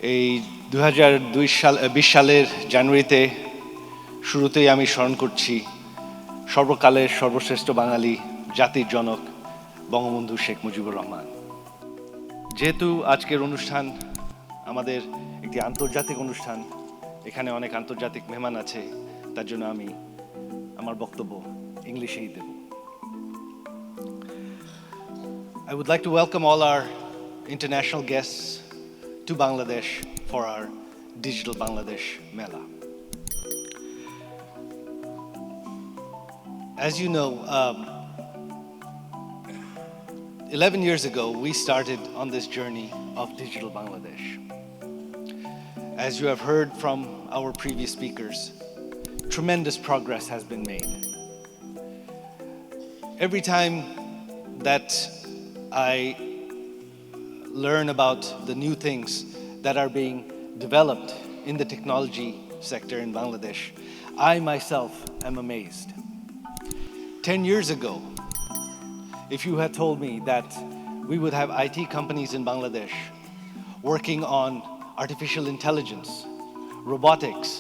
এই 2020 সালের জানুয়ারিতে শুরুতেই আমি স্মরণ করছি সর্বকালের সর্বশ্রেষ্ঠ বাঙালি জাতির জনক বঙ্গবন্ধু শেখ মুজিবুর রহমান। যেহেতু আজকের অনুষ্ঠান আমাদের একটি আন্তর্জাতিক অনুষ্ঠান, এখানে অনেক আন্তর্জাতিক মেহমান আছে, তার জন্য আমি আমার বক্তব্য ইংলিশেই দেব। I would like to welcome all our international guests to Bangladesh for our Digital Bangladesh Mela. As you know, 11 years ago, we started on this journey of Digital Bangladesh. As you have heard from our previous speakers, tremendous progress has been made. Every time that I learn about the new things that are being developed in the technology sector in Bangladesh, I myself am amazed. 10 years ago, if you had told me that we would have IT companies in Bangladesh working on artificial intelligence, robotics,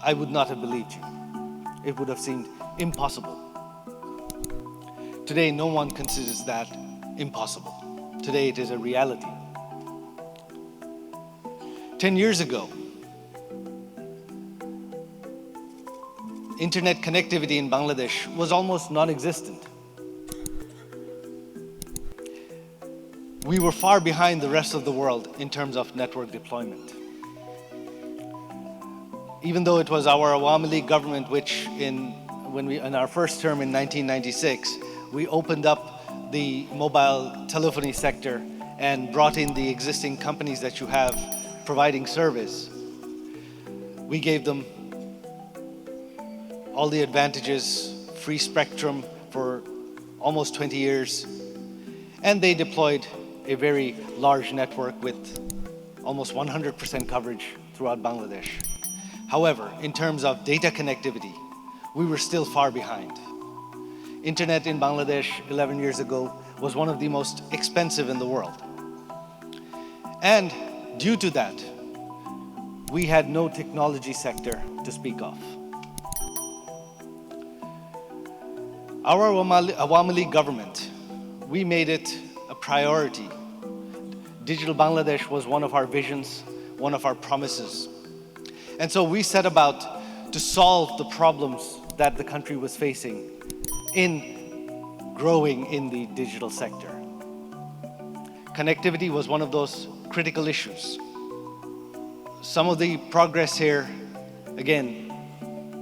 I would not have believed you. It would have seemed impossible. Today, no one considers that impossible. Today, it is a reality. 10 years ago, internet connectivity in Bangladesh was almost non-existent. We were far behind the rest of the world in terms of network deployment. Even though it was our Awami League government which in our first term in 1996, we opened up the mobile telephony sector and brought in the existing companies that you have providing service. We gave them all the advantages, free spectrum for almost 20 years, and they deployed a very large network with almost 100% coverage throughout Bangladesh. However, in terms of data connectivity, we were still far behind. Internet in Bangladesh 11 years ago was one of the most expensive in the world. And due to that, we had no technology sector to speak of. Our Awami League government, we made it a priority. Digital Bangladesh was one of our visions, one of our promises. And so we set about to solve the problems that the country was facing in growing in the digital sector. Connectivity was one of those critical issues. Some of the progress here, again,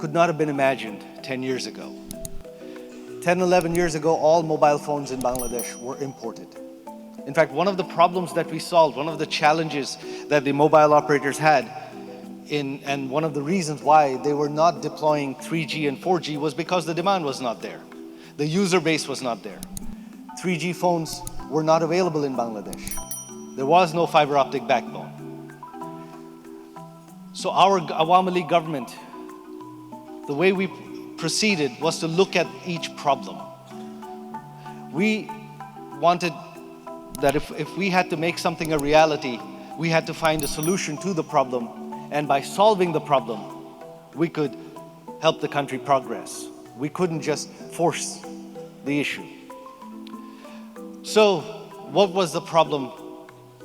could not have been imagined 10 years ago. 10, 11 years ago, all mobile phones in Bangladesh were imported. In fact, one of the problems that we solved, one of the challenges that the mobile operators had, and one of the reasons why they were not deploying 3G and 4G was because the demand was not there. The user base was not there. 3G phones were not available in Bangladesh. There was no fiber optic backbone. So our Awami League government, the way we proceeded was to look at each problem. We wanted that if we had to make something a reality, we had to find a solution to the problem, and by solving the problem, we could help the country progress. We couldn't just force the issue. So what was the problem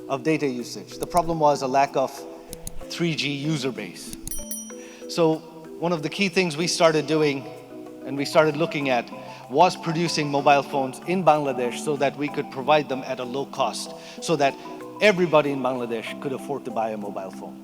of data usage? The problem was a lack of 3G user base. So one of the key things we started doing and we started looking at was producing mobile phones in Bangladesh so that we could provide them at a low cost, so that everybody in Bangladesh could afford to buy a mobile phone.